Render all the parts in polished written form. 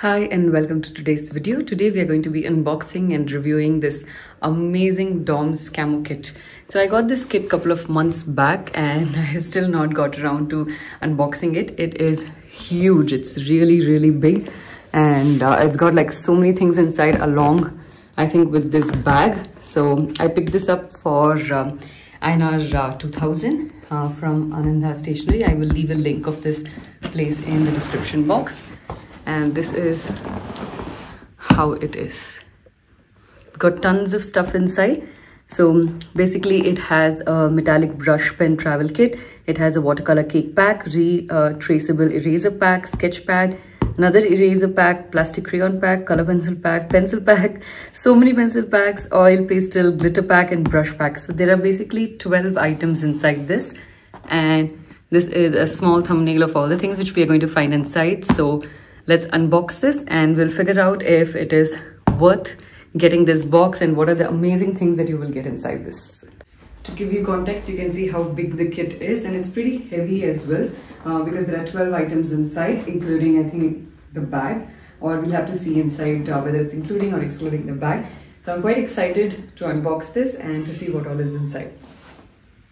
Hi and welcome to today's video. Today we are going to be unboxing and reviewing this amazing DOMS camo kit. So I got this kit a couple of months back and I have still not got around to unboxing it. It is huge. It's really big and it's got like so many things inside along, I think, with this bag. So I picked this up for INR 2000 from Ananda Stationery. I will leave a link of this place in the description box. And this is how it is. It's got tons of stuff inside. So basically it has a metallic brush pen travel kit. It has a watercolor cake pack, traceable eraser pack, sketch pad, another eraser pack, plastic crayon pack, color pencil pack, so many pencil packs, oil, pastel, glitter pack and brush pack. So there are basically 12 items inside this, and this is a small thumbnail of all the things which we are going to find inside. So let's unbox this and we'll figure out if it is worth getting this box and what are the amazing things that you will get inside this. To give you context, you can see how big the kit is, and it's pretty heavy as well because there are 12 items inside, including I think the bag, or we'll have to see inside whether it's including or excluding the bag. So I'm quite excited to unbox this and to see what all is inside.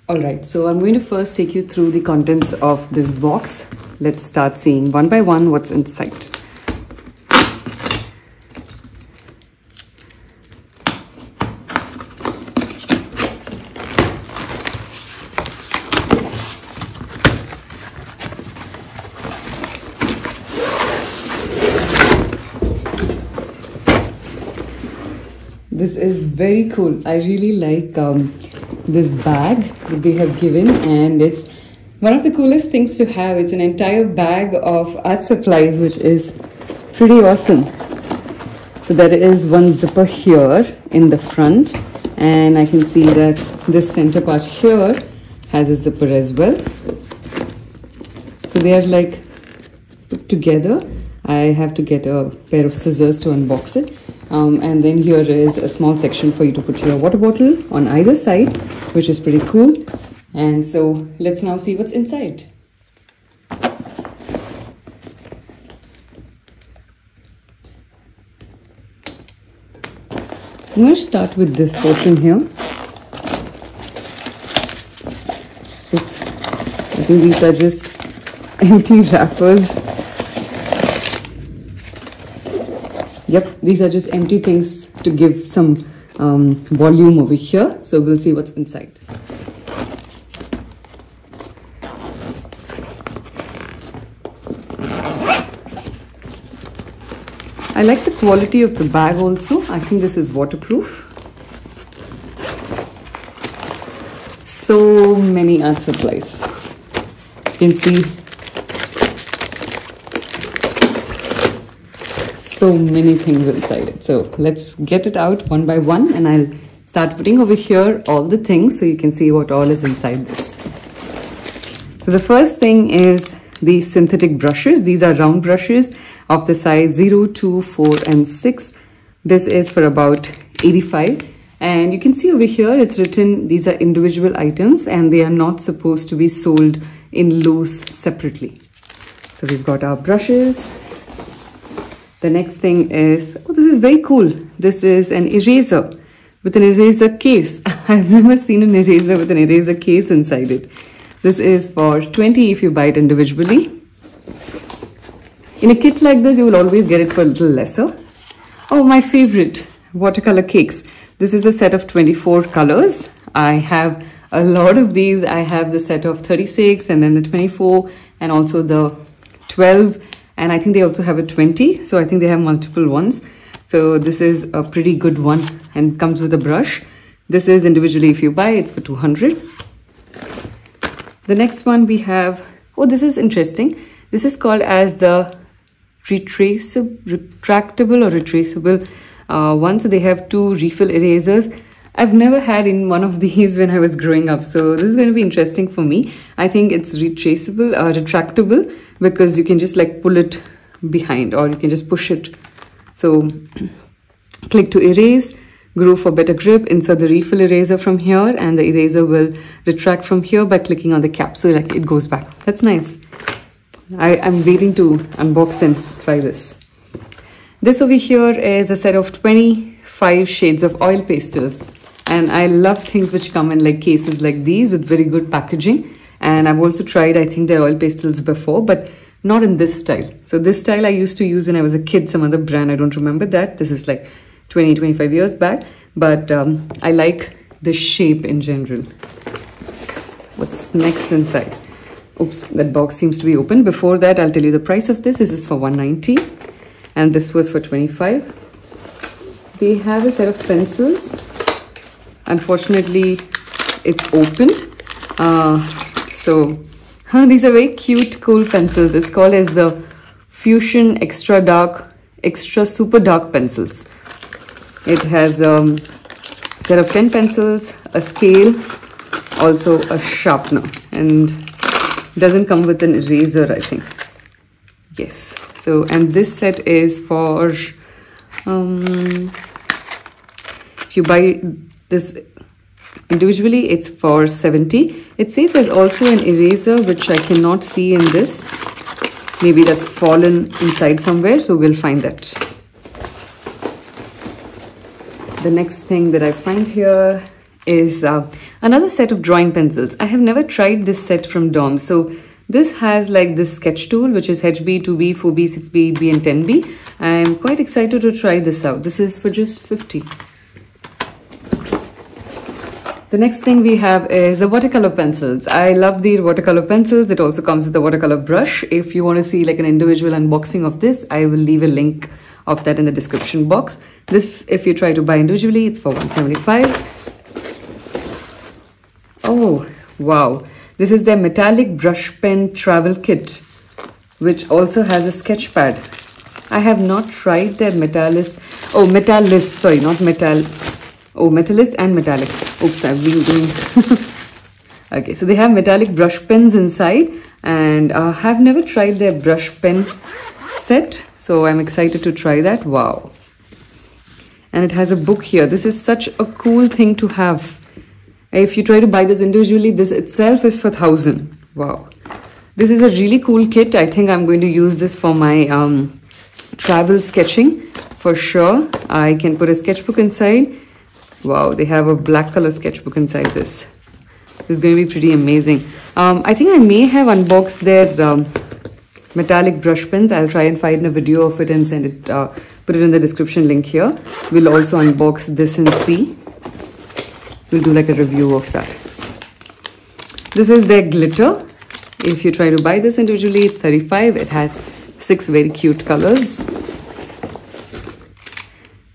Alright, so I'm going to first take you through the contents of this box. Let's start seeing one by one what's inside. This is very cool. I really like this bag that they have given, and it's one of the coolest things to have. It's an entire bag of art supplies, which is pretty awesome. So there is one zipper here in the front, and I can see that this center part here has a zipper as well. So they are like put together. I have to get a pair of scissors to unbox it. And then here is a small section for you to put your water bottle on either side, which is pretty cool. And so let's now see what's inside. I'm going to start with this portion here. Oops, I think these are just empty wrappers. Yep, these are just empty things to give some volume over here. So we'll see what's inside. I like the quality of the bag also. I think this is waterproof. So many art supplies. You can see so many things inside it. So let's get it out one by one, and I'll start putting over here all the things so you can see what all is inside this. So the first thing is these synthetic brushes. These are round brushes of the size 0, 2, 4 and 6. This is for about 85, and you can see over here it's written these are individual items and they are not supposed to be sold in loose separately. So we've got our brushes. The next thing is, oh, this is very cool. This is an eraser with an eraser case. I've never seen an eraser with an eraser case inside it. This is for 20 if you buy it individually. In a kit like this, you will always get it for a little lesser. Oh, my favorite, watercolor cakes. This is a set of 24 colors. I have a lot of these. I have the set of 36 and then the 24 and also the 12. And I think they also have a 20. So I think they have multiple ones. So this is a pretty good one and comes with a brush. This is individually if you buy, it's for 200. The next one we have, oh, this is interesting. This is called as the retractable or retraceable one. So they have two refill erasers. I've never had in one of these when I was growing up. So this is going to be interesting for me. I think it's retractable because you can just like pull it behind, or you can just push it. So click to erase, groove for better grip, insert the refill eraser from here, and the eraser will retract from here by clicking on the cap. So like it goes back. That's nice. I'm waiting to unbox and try this. This over here is a set of 25 shades of oil pastels. And I love things which come in like cases like these with very good packaging. And I've also tried, I think, their oil pastels before, but not in this style. So this style I used to use when I was a kid, some other brand, I don't remember that. This is like 20-25 years back. But I like the shape in general. What's next inside? Oops, that box seems to be open. Before that, I'll tell you the price of this. This is for 190 and this was for 25. They have a set of pencils. Unfortunately, it's opened. These are very cute, cool pencils. It's called as the Fusion Extra Dark, Extra Super Dark pencils. It has a set of 10 pencils, a scale, also a sharpener, and doesn't come with an eraser, I think. Yes. So, and this set is for, if you buy this individually, it's for 70. It says there's also an eraser, which I cannot see in this. Maybe that's fallen inside somewhere, so we'll find that. The next thing that I find here is another set of drawing pencils. I have never tried this set from DOMS. So this has like this sketch tool, which is HB, 2B, 4B, 6B, 8B and 10B. I'm quite excited to try this out. This is for just 50. The next thing we have is the watercolor pencils. I love the watercolor pencils. It also comes with a watercolor brush. If you want to see like an individual unboxing of this, I will leave a link of that in the description box. This, if you try to buy individually, it's for 175. Oh, wow. This is their metallic brush pen travel kit, which also has a sketch pad. I have not tried their Metallist. Oh, Metallist. Sorry, not Metal. Oh, Metallist and Metallic. Oops, I've been doing. Okay, so they have metallic brush pens inside, and I have never tried their brush pen set. So I'm excited to try that. Wow. And it has a book here. This is such a cool thing to have. If you try to buy this individually, this itself is for 1,000. Wow. This is a really cool kit. I think I'm going to use this for my travel sketching for sure. I can put a sketchbook inside. Wow, they have a black color sketchbook inside this. This is going to be pretty amazing. I think I may have unboxed their metallic brush pens. I'll try and find a video of it and send it, put it in the description link here. We'll also unbox this and see. We'll do like a review of that. This is their glitter. If you try to buy this individually, it's 35. It has 6 very cute colors.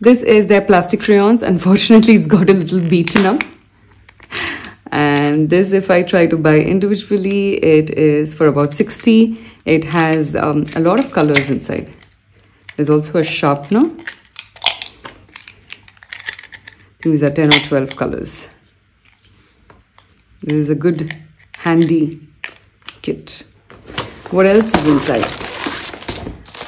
This is their plastic crayons. Unfortunately, it's got a little beaten up. And this, if I try to buy individually, it is for about 60. It has a lot of colors inside. There's also a sharpener. These are 10 or 12 colors. This is a good handy kit. What else is inside?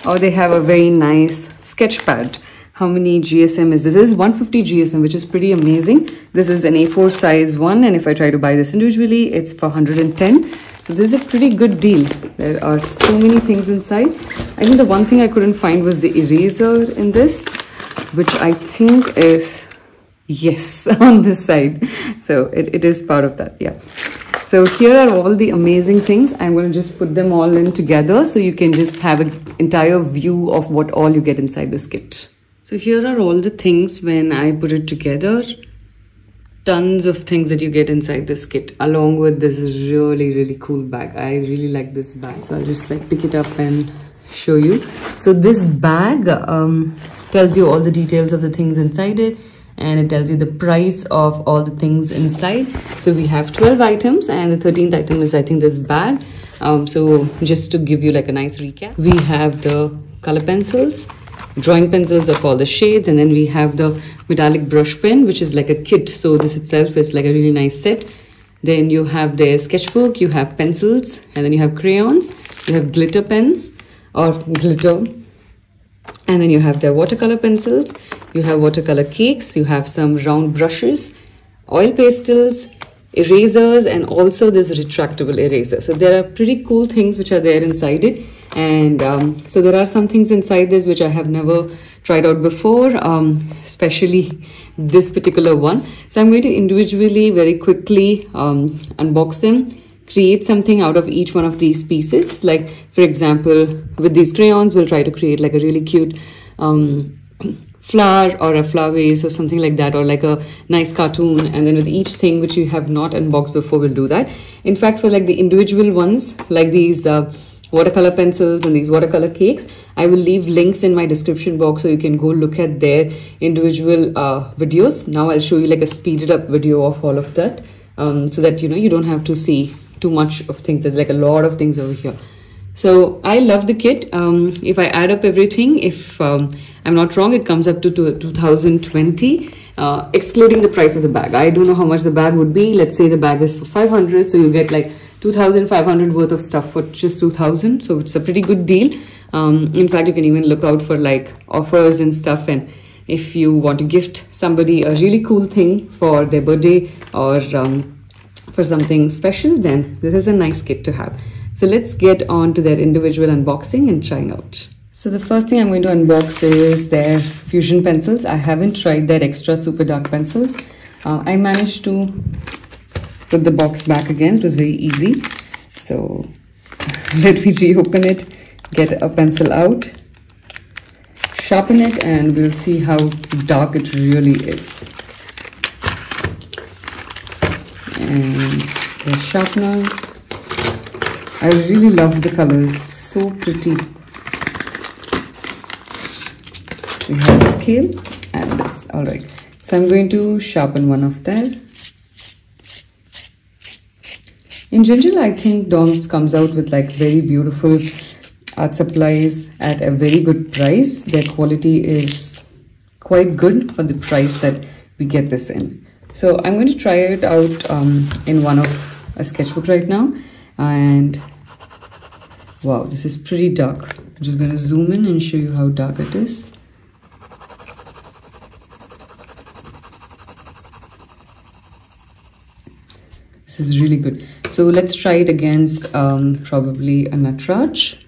Oh, they have a very nice sketch pad. How many GSM is this? This is 150 GSM, which is pretty amazing. This is an A4 size one, and if I try to buy this individually, it's for 110. So this is a pretty good deal. There are so many things inside. I think the one thing I couldn't find was the eraser in this, which I think is, yes, on this side. So it is part of that, yeah. So here are all the amazing things. I'm going to just put them all in together so you can just have an entire view of what all you get inside this kit. So here are all the things when I put it together. Tons of things that you get inside this kit, along with this really, really cool bag. I really like this bag. So I'll just like pick it up and show you. So this bag tells you all the details of the things inside it. And it tells you the price of all the things inside. So we have 12 items and the 13th item is, I think, this bag. So just to give you like a nice recap, we have the color pencils, drawing pencils of all the shades, and then we have the metallic brush pen, which is like a kit. So this itself is like a really nice set. Then you have their sketchbook, you have pencils, and then you have crayons, you have glitter pens or glitter, and then you have their watercolor pencils, you have watercolor cakes, you have some round brushes, oil pastels, erasers, and also this retractable eraser. So there are pretty cool things which are there inside it. And so there are some things inside this which I have never tried out before, especially this particular one. So I'm going to individually very quickly unbox them, create something out of each one of these pieces. Like for example, with these crayons, we'll try to create like a really cute flower or a flower vase or something like that, or like a nice cartoon. And then with each thing which you have not unboxed before, we'll do that. In fact, for like the individual ones, like these watercolor pencils and these watercolor cakes, I will leave links in my description box so you can go look at their individual videos. Now I'll show you like a speeded up video of all of that, so that you don't have to see too much of things. There's like a lot of things over here. So I love the kit. If I add up everything, if I'm not wrong, it comes up to 2020, excluding the price of the bag. I don't know how much the bag would be. Let's say the bag is for 500, so you get like 2,500 worth of stuff for just 2,000. So it's a pretty good deal. In fact, you can even look out for like offers and stuff. And if you want to gift somebody a really cool thing for their birthday or for something special, then this is a nice kit to have. So let's get on to their individual unboxing and trying out. So the first thing I'm going to unbox is their fusion pencils. I haven't tried their extra super dark pencils. I managed to put the box back again. It was very easy. So let me reopen it, get a pencil out, sharpen it, and we'll see how dark it really is. And the sharpener. I really love the colors, so pretty. We have a scale and this. All right, so I'm going to sharpen one of that. In general, I think DOMS comes out with like very beautiful art supplies at a very good price. Their quality is quite good for the price that we get this in. So I'm going to try it out in one of a sketchbook right now. And wow, this is pretty dark. I'm just going to zoom in and show you how dark it is. This is really good. So let's try it against probably a Natraj.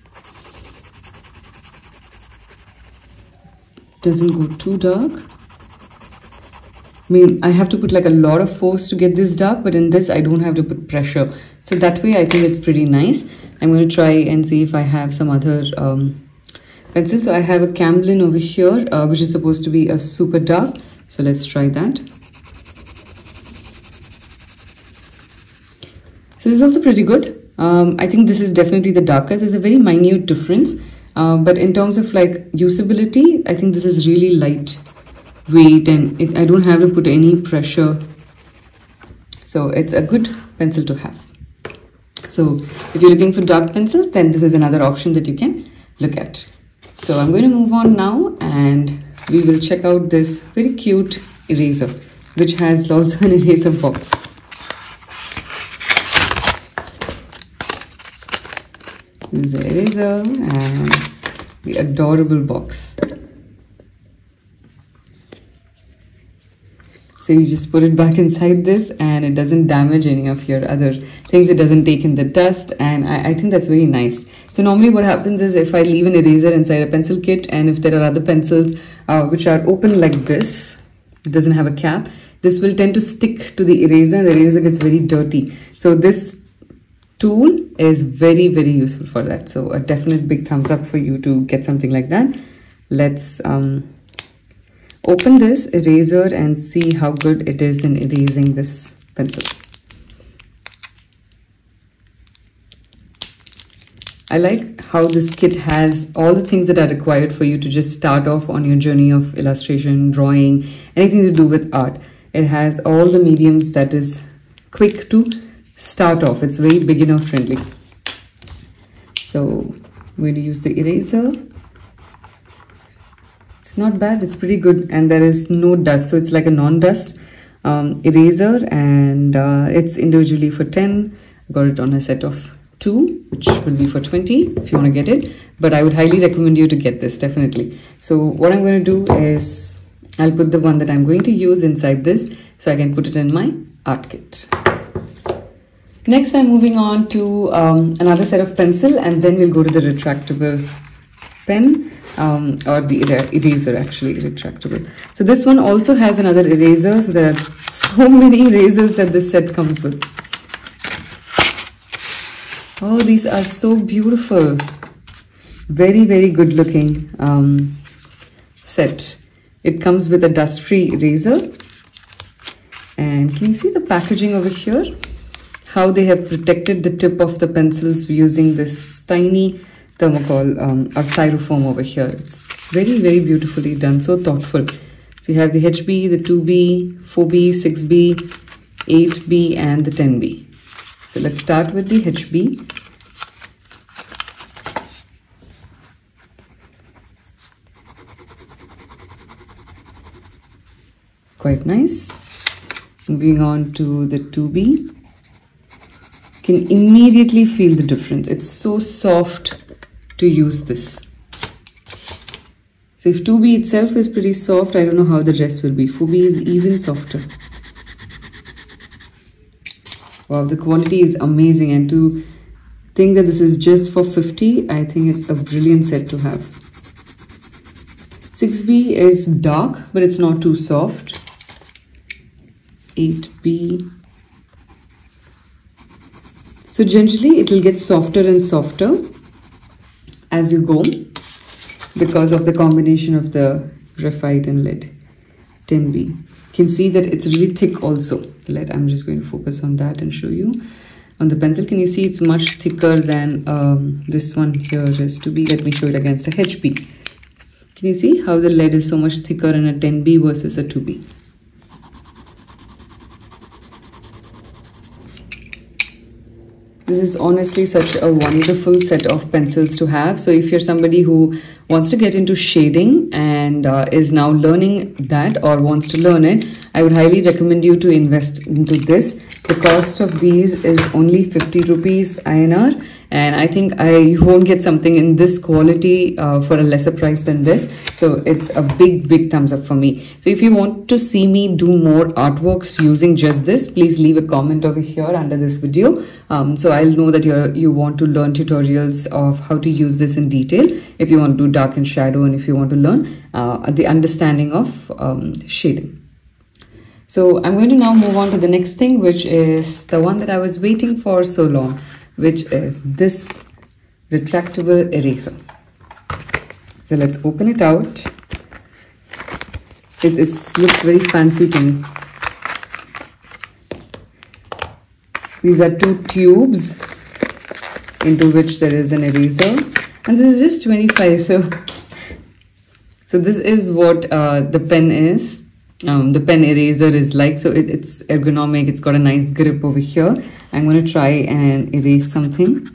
Doesn't go too dark. I mean, I have to put like a lot of force to get this dark, but in this I don't have to put pressure. So that way I think it's pretty nice. I'm going to try and see if I have some other pencils. So I have a Camlin over here, which is supposed to be a super dark. So let's try that. So this is also pretty good. I think this is definitely the darkest. There's a very minute difference. But in terms of like usability, I think this is really lightweight and I don't have to put any pressure. So it's a good pencil to have. So if you're looking for dark pencils, then this is another option that you can look at. So I'm going to move on now and we will check out this very cute eraser, which has also an eraser box. This is the eraser and the adorable box. So you just put it back inside this and it doesn't damage any of your other things. It doesn't take in the dust, and I think that's very nice. So normally what happens is if I leave an eraser inside a pencil kit and if there are other pencils which are open like this, it doesn't have a cap, this will tend to stick to the eraser and the eraser gets very dirty. So this tool is very, very useful for that. So a definite big thumbs up for you to get something like that. Let's open this eraser and see how good it is in erasing this pencil. I like how this kit has all the things that are required for you to just start off on your journey of illustration, drawing, anything to do with art. It has all the mediums that is quick to start off. It's very beginner friendly. So I'm going to use the eraser. It's not bad, it's pretty good, and there is no dust, so it's like a non-dust eraser, and it's individually for 10. I got it on a set of 2, which will be for 20 if you want to get it, but I would highly recommend you to get this, definitely. So what I'm going to do is I'll put the one that I'm going to use inside this so I can put it in my art kit. Next, I'm moving on to another set of pencil, and then we'll go to the retractable pen or the eraser, actually retractable. So this one also has another eraser. So there are so many erasers that this set comes with. Oh, these are so beautiful. Very, very good looking set. It comes with a dust-free eraser. And can you see the packaging over here? How they have protected the tip of the pencils using this tiny thermocol or styrofoam over here. It's very, very beautifully done, so thoughtful. So you have the HB, the 2B, 4B, 6B, 8B and the 10B. So let's start with the HB. Quite nice. Moving on to the 2B. Can immediately feel the difference. It's so soft to use this. So if 2B itself is pretty soft, I don't know how the rest will be. 4B is even softer. Wow, the quality is amazing, and to think that this is just for 50, I think it's a brilliant set to have. 6B is dark, but it's not too soft. 8B. So generally it will get softer and softer as you go because of the combination of the graphite and lead. 10B. You can see that it's really thick also. Lead, I'm just going to focus on that and show you. On the pencil, can you see it's much thicker than this one here is 2B. Let me show it against a HB. Can you see how the lead is so much thicker in a 10B versus a 2B? This is honestly such a wonderful set of pencils to have. So if you're somebody who wants to get into shading and is now learning that or wants to learn it, I would highly recommend you to invest into this. The cost of these is only 50 rupees INR, and I think you won't get something in this quality for a lesser price than this. So it's a big thumbs up for me. So if you want to see me do more artworks using just this, please leave a comment over here under this video. So I'll know that you want to learn tutorials of how to use this in detail, if you want to do dark and shadow, and if you want to learn the understanding of shading. So I'm going to now move on to the next thing, which is the one that I was waiting for so long, which is this retractable eraser. So let's open it out. It looks very fancy to me. These are two tubes into which there is an eraser, and this is just 25. So this is what the pen is. The pen eraser is like. So it's ergonomic. It's got a nice grip over here. I'm going to try and erase something.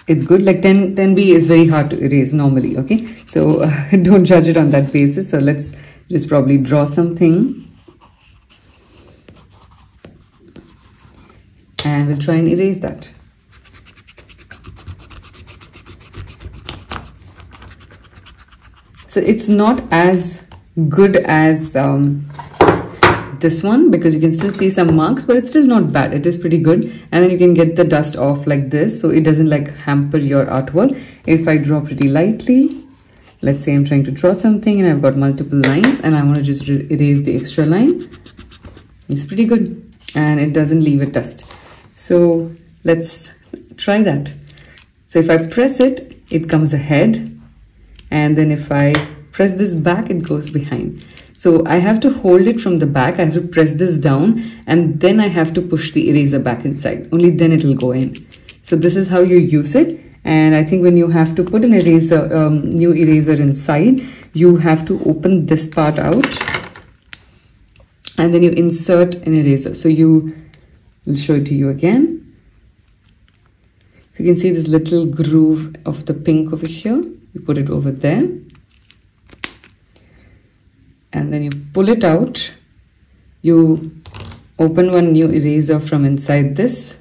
It's good. Like 10B is very hard to erase normally. Okay, so don't judge it on that basis. So let's just probably draw something. And we'll try and erase that. So it's not as good as this one, because you can still see some marks, but it's still not bad. It is pretty good. And then you can get the dust off like this, so it doesn't like hamper your artwork. If I draw pretty lightly, let's say I'm trying to draw something and I've got multiple lines and I want to just erase the extra line, it's pretty good and it doesn't leave a dust. So let's try that. So if I press it, it comes ahead, and then if I press this back, it goes behind. So I have to hold it from the back. I have to press this down, and then I have to push the eraser back inside. Only then it will go in. So this is how you use it. And I think when you have to put an eraser, new eraser inside, you have to open this part out, and then you insert an eraser. So I'll show it to you again. So you can see this little groove of the pink over here. You put it over there, and then you pull it out. You open one new eraser from inside this,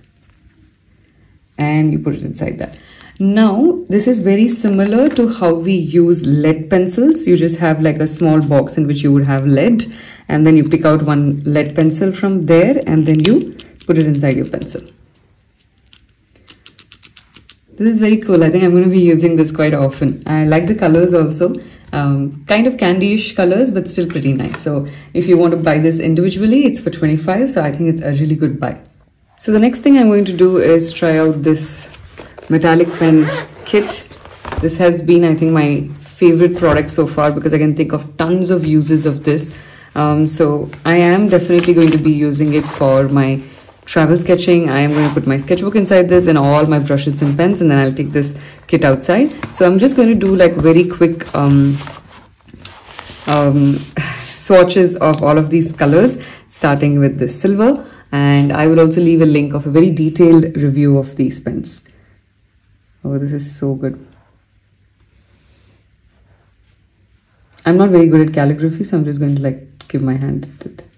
and you put it inside that. Now, this is very similar to how we use lead pencils. You just have like a small box in which you would have lead, and then you pick out one lead pencil from there and then you put it inside your pencil. This is very cool. I think I'm going to be using this quite often. I like the colors also. Kind of candy-ish colors, but still pretty nice. So if you want to buy this individually, it's for 25. So I think it's a really good buy. So the next thing I'm going to do is try out this metallic pen kit. This has been, I think, my favorite product so far because I can think of tons of uses of this. So I am definitely going to be using it for my travel sketching. I am going to put my sketchbook inside this and all my brushes and pens, and then I'll take this kit outside. So I'm just going to do like very quick swatches of all of these colors, starting with this silver, and I will also leave a link of a very detailed review of these pens. Oh, this is so good. I'm not very good at calligraphy, so I'm just going to like give my hand at it.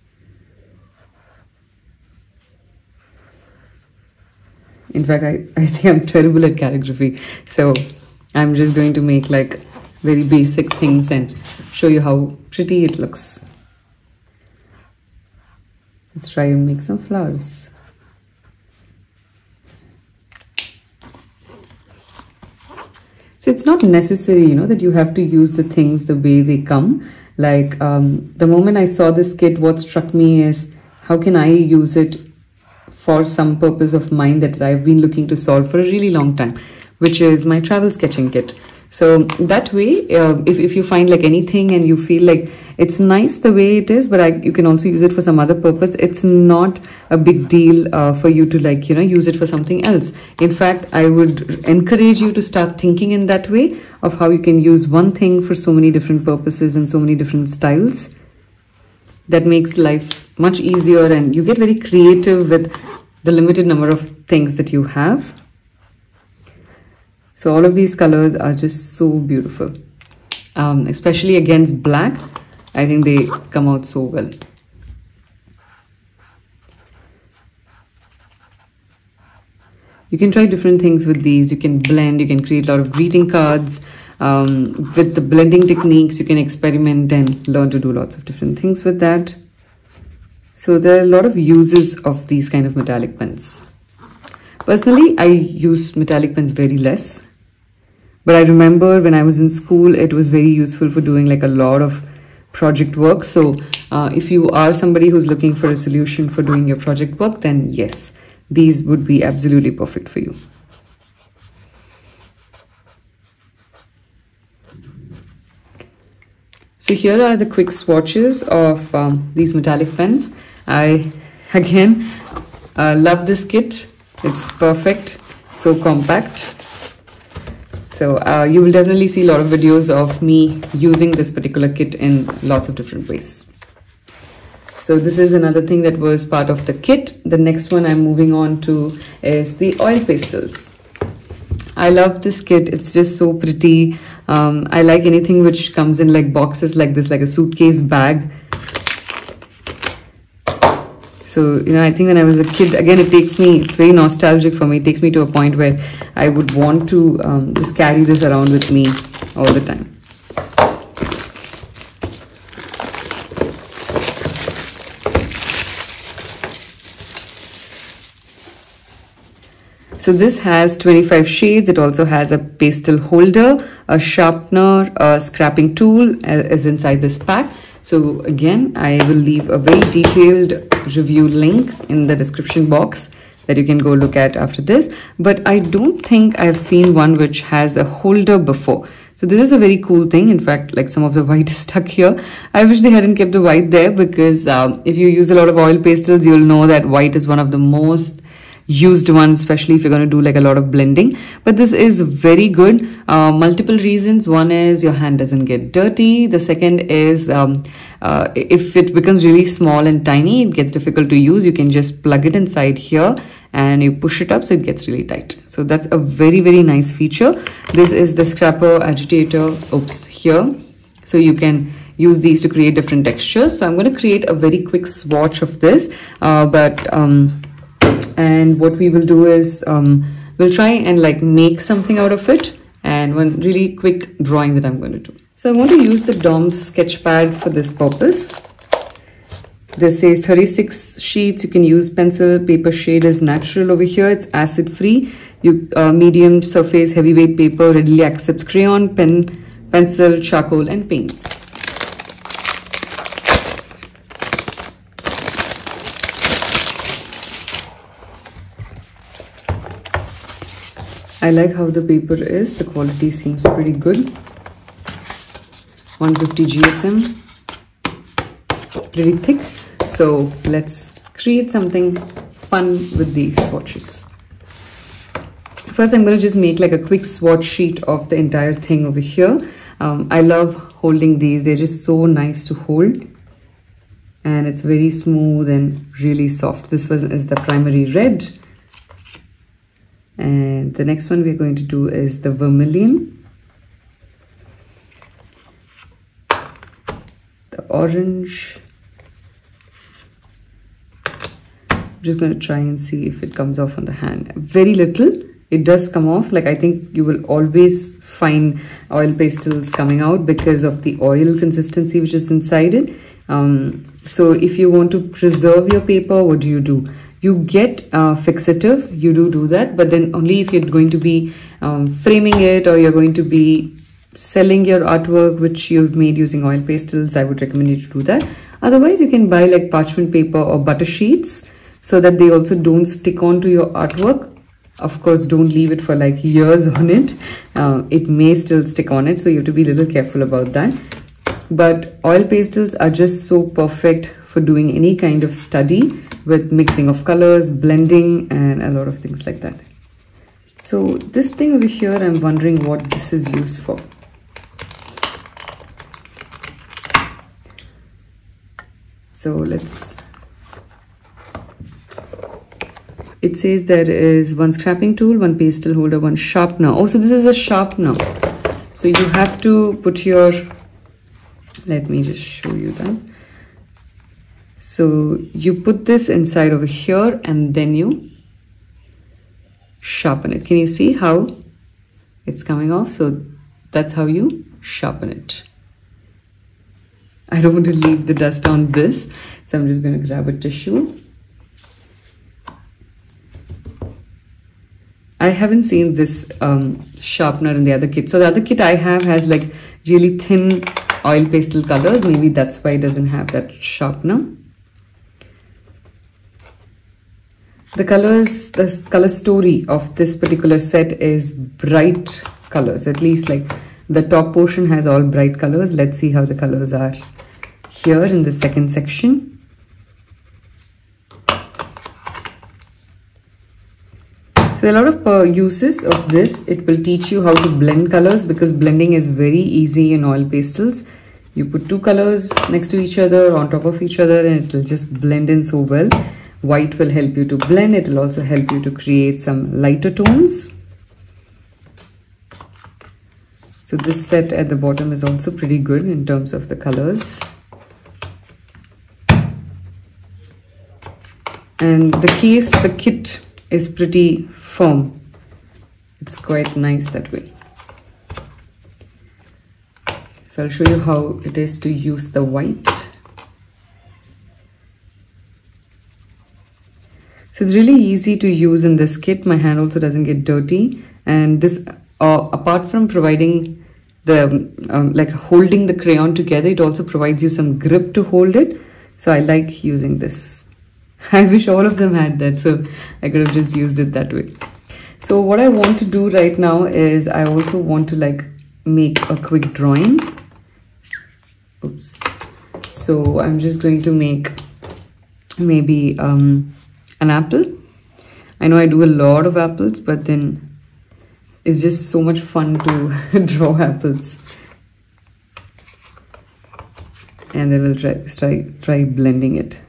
In fact, I think I'm terrible at calligraphy, so I'm just going to make like very basic things and show you how pretty it looks. Let's try and make some flowers. So it's not necessary, you know, that you have to use the things the way they come. Like the moment I saw this kit, what struck me is how can I use it for some purpose of mine that I've been looking to solve for a really long time, which is my travel sketching kit. So that way, if you find like anything and you feel like it's nice the way it is, but you can also use it for some other purpose, it's not a big deal for you to like, you know, use it for something else. In fact, I would encourage you to start thinking in that way of how you can use one thing for so many different purposes and so many different styles. That makes life much easier and you get very creative with the limited number of things that you have. So all of these colors are just so beautiful, especially against black. I think they come out so well. You can try different things with these. You can blend, you can create a lot of greeting cards. With the blending techniques, you can experiment and learn to do lots of different things with that. So there are a lot of uses of these kind of metallic pens. Personally, I use metallic pens very less. But I remember when I was in school, it was very useful for doing like a lot of project work. So if you are somebody who's looking for a solution for doing your project work, then yes, these would be absolutely perfect for you. So here are the quick swatches of these metallic pens. I again love this kit. It's perfect, so compact. So you will definitely see a lot of videos of me using this particular kit in lots of different ways. So this is another thing that was part of the kit. The next one I'm moving on to is the oil pastels. I love this kit. It's just so pretty. I like anything which comes in like boxes like this, like a suitcase bag. So, you know, I think when I was a kid, again, it's very nostalgic for me. It takes me to a point where I would want to just carry this around with me all the time. So this has 25 shades. It also has a pastel holder, a sharpener, a scrapping tool is inside this pack. So again, I will leave a very detailed review link in the description box that you can go look at after this. But I don't think I've seen one which has a holder before. So this is a very cool thing. In fact, like some of the white is stuck here. I wish they hadn't kept the white there because if you use a lot of oil pastels, you'll know that white is one of the most used ones, especially if you're going to do like a lot of blending. But this is very good. Multiple reasons. One is your hand doesn't get dirty. The second is if it becomes really small and tiny, it gets difficult to use. You can just plug it inside here and you push it up so it gets really tight. So that's a very, very nice feature. This is the scrapper agitator here. So you can use these to create different textures. So I'm going to create a very quick swatch of this, and what we will do is we'll try and like make something out of it, and one really quick drawing that I'm going to do. So I want to use the DOMS sketch pad for this purpose. This says 36 sheets. You can use pencil. Paper shade is natural over here. It's acid free. Medium surface, heavyweight paper, readily accepts crayon, pen, pencil, charcoal and paints. I like how the paper is. The quality seems pretty good. 150 GSM. Pretty thick. So let's create something fun with these swatches. First, I'm going to just make like a quick swatch sheet of the entire thing over here. I love holding these. They're just so nice to hold. And it's very smooth and really soft. This is the primary red. And the next one we're going to do is the vermilion. The orange. I'm just going to try and see if it comes off on the hand. Very little. It does come off. Like I think you will always find oil pastels coming out because of the oil consistency which is inside it. So if you want to preserve your paper, what do? You get fixative. You do that, but then only if you're going to be framing it, or you're going to be selling your artwork which you've made using oil pastels. I would recommend you to do that. Otherwise, you can buy like parchment paper or butter sheets so that they also don't stick onto your artwork. Of course, don't leave it for like years on it. It may still stick on it, so you have to be a little careful about that. But oil pastels are just so perfect for doing any kind of study with mixing of colors, blending, and a lot of things like that. So this thing over here, I'm wondering what this is used for. So let's... It says there is one scrapping tool, one pastel holder, one sharpener. Oh, so this is a sharpener. So you have to put your... Let me just show you that. So you put this inside over here and then you sharpen it. Can you see how it's coming off? So that's how you sharpen it. I don't want to leave the dust on this, so I'm just going to grab a tissue. I haven't seen this sharpener in the other kit. So the other kit I have has like really thin oil pastel colors. Maybe that's why it doesn't have that sharpener. The colors, the color story of this particular set is bright colors. At least like the top portion has all bright colors. Let's see how the colors are here in the second section. So a lot of uses of this. It will teach you how to blend colors, because blending is very easy in oil pastels. You put two colors next to each other, on top of each other, and it will just blend in so well. White will help you to blend. It will also help you to create some lighter tones. So this set at the bottom is also pretty good in terms of the colors. And the case, the kit is pretty firm. It's quite nice that way. So I'll show you how it is to use the white. So it's really easy to use in this kit. My hand also doesn't get dirty. And this, apart from providing the, like holding the crayon together, it also provides you some grip to hold it. So I like using this. I wish all of them had that, so I could have just used it that way. So what I want to do right now is I also want to like make a quick drawing. Oops. So I'm just going to make maybe an apple. I know I do a lot of apples, but then it's just so much fun to draw apples. And then we'll try blending it.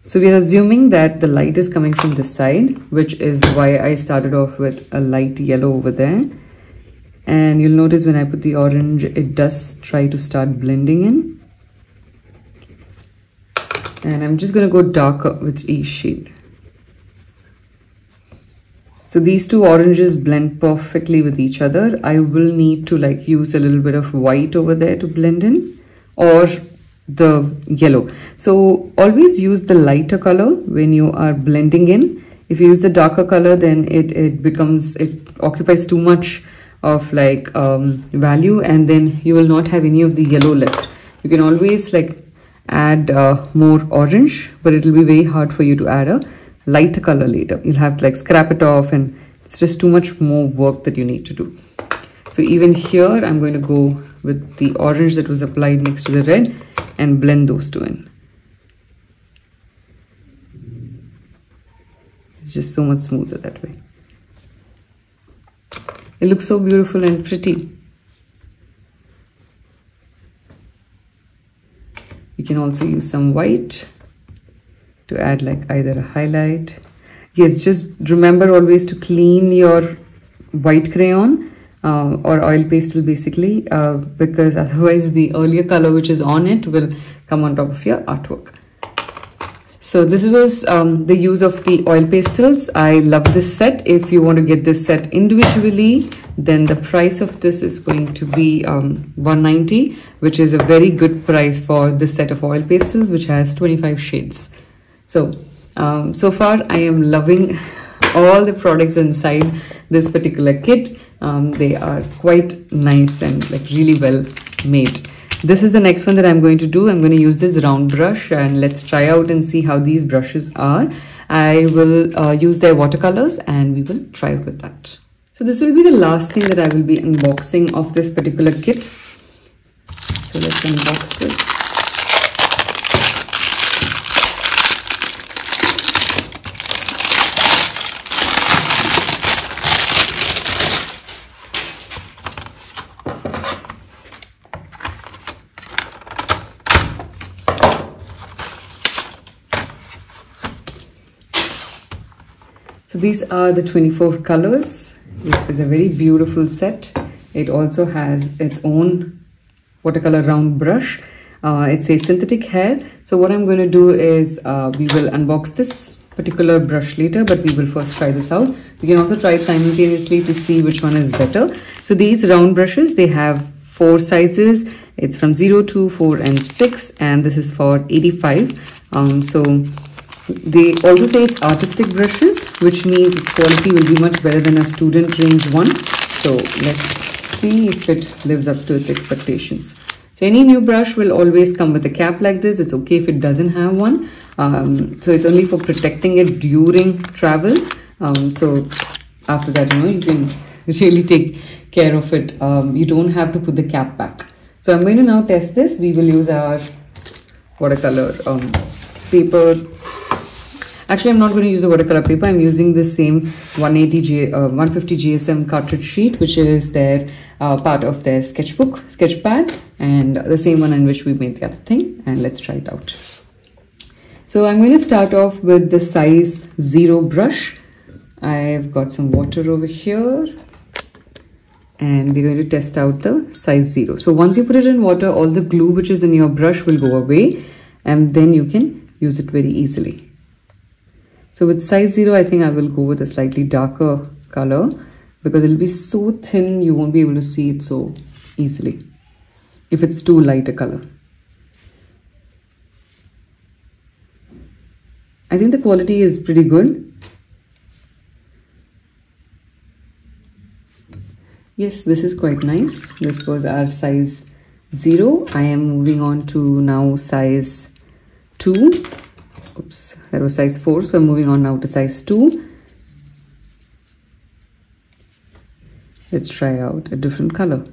So we are assuming that the light is coming from this side, which is why I started off with a light yellow over there. And you'll notice when I put the orange, it does try to start blending in. And I'm just going to go darker with each shade. So these two oranges blend perfectly with each other. I will need to like use a little bit of white over there to blend in, or the yellow. So always use the lighter color when you are blending in. If you use the darker color, then it occupies too much of like value, and then you will not have any of the yellow left. You can always like add more orange, but it will be very hard for you to add a lighter color later. You'll have to like scrap it off, and it's just too much more work that you need to do. So even here I'm going to go with the orange that was applied next to the red and blend those two in. It's just so much smoother that way. It looks so beautiful and pretty. You can also use some white to add like either a highlight. Yes, just remember always to clean your white crayon or oil pastel basically, because otherwise the earlier color which is on it will come on top of your artwork. So this was the use of the oil pastels. I love this set. If you want to get this set individually, then the price of this is going to be $190, which is a very good price for this set of oil pastels, which has 25 shades. So so far I am loving all the products inside this particular kit. They are quite nice and like really well made. This is the next one that I'm going to do. I'm going to use this round brush, and let's try out and see how these brushes are. I will use their watercolors and we will try it with that. So this will be the last thing that I will be unboxing of this particular kit. So let's unbox this. So these are the 24 colors. This is a very beautiful set. It also has its own watercolor round brush. It's a synthetic hair. So what I'm going to do is we will unbox this particular brush later, but we will first try this out. We can also try it simultaneously to see which one is better. So these round brushes, they have 4 sizes. It's from 0 to 4 and 6, and this is for 85. So they also say it's artistic brushes, which means its quality will be much better than a student range one. So let's see if it lives up to its expectations. So any new brush will always come with a cap like this. It's okay if it doesn't have one. So it's only for protecting it during travel. So after that, you can really take care of it. You don't have to put the cap back. So I'm going to now test this. We will use our watercolor paper. Actually, I'm not going to use the watercolor paper. I'm using the same 150 GSM cartridge sheet, which is their part of their sketchpad, and the same one in which we made the other thing. And let's try it out. So I'm going to start off with the size 0 brush. I've got some water over here, and we're going to test out the size 0. So once you put it in water, all the glue which is in your brush will go away, and then you can use it very easily. So with size 0, I think I will go with a slightly darker color because it'll be so thin you won't be able to see it so easily if it's too light a color. I think the quality is pretty good. Yes, this is quite nice. This was our size 0. I am moving on to now size 2. Oops, that was size 4, so I'm moving on now to size 2. Let's try out a different color.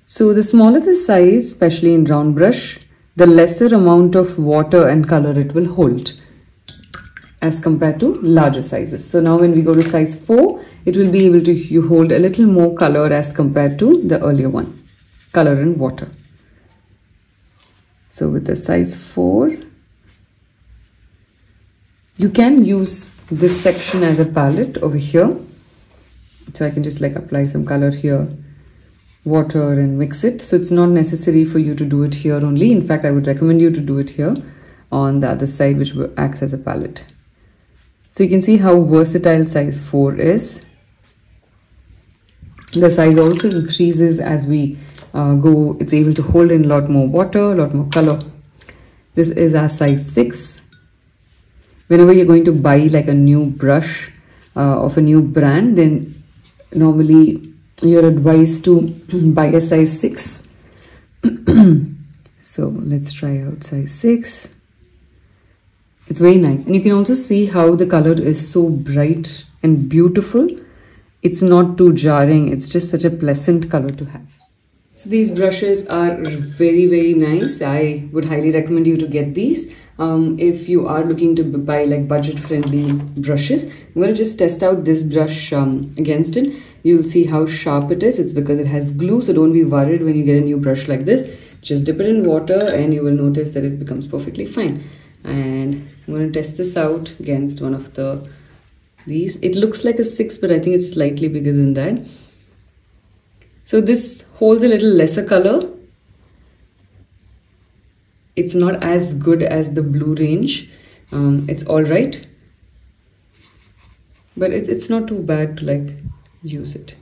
So the smaller the size, especially in round brush, the lesser amount of water and color it will hold as compared to larger sizes. So now when we go to size 4, it will be able to hold a little more color as compared to the earlier one, color and water. So with the size 4, you can use this section as a palette over here. So I can just like apply some color here, water, and mix it. So it's not necessary for you to do it here only. In fact, I would recommend you to do it here on the other side, which acts as a palette. So you can see how versatile size 4 is. The size also increases as we go. It's able to hold in a lot more water, a lot more color. This is our size 6. Whenever you're going to buy like a new brush of a new brand, then normally you're advised to buy a size 6. So let's try out size 6. It's very nice, and you can also see how the color is so bright and beautiful. It's not too jarring. It's just such a pleasant color to have. So these brushes are very nice. I would highly recommend you to get these if you are looking to buy like budget friendly brushes. I'm going to just test out this brush against it. You'll see how sharp it is. It's because it has glue, so don't be worried when you get a new brush like this. Just dip it in water and you will notice that it becomes perfectly fine. And I'm going to test this out against one of these. It looks like a 6, but I think it's slightly bigger than that. So this holds a little lesser color. It's not as good as the blue range. It's all right, but it's not too bad to like use it.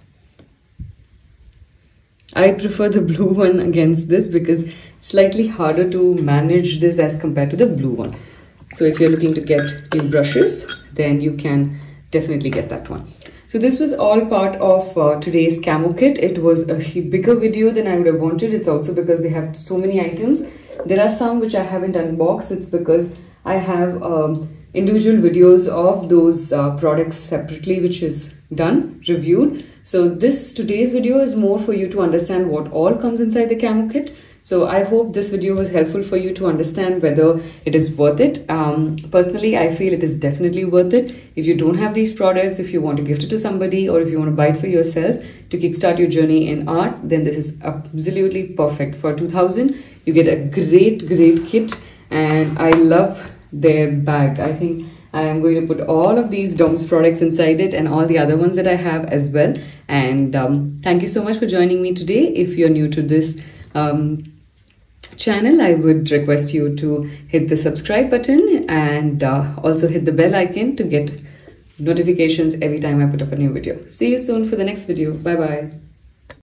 I prefer the blue one against this because it's slightly harder to manage this as compared to the blue one. So if you're looking to get new brushes, then you can definitely get that one. So this was all part of today's camo kit. It was a bigger video than I would have wanted. It's also because they have so many items. There are some which I haven't unboxed. It's because I have individual videos of those products separately, which is done, reviewed. So today's video is more for you to understand what all comes inside the camo kit. So I hope this video was helpful for you to understand whether it is worth it. Personally, I feel it is definitely worth it. If you don't have these products, if you want to gift it to somebody, or if you want to buy it for yourself to kickstart your journey in art, then this is absolutely perfect. For 2000, you get a great kit, and I love their bag. I think I am going to put all of these DOMS products inside it and all the other ones that I have as well. And thank you so much for joining me today. If you're new to this channel, I would request you to hit the subscribe button and also hit the bell icon to get notifications every time I put up a new video. See you soon for the next video. Bye bye.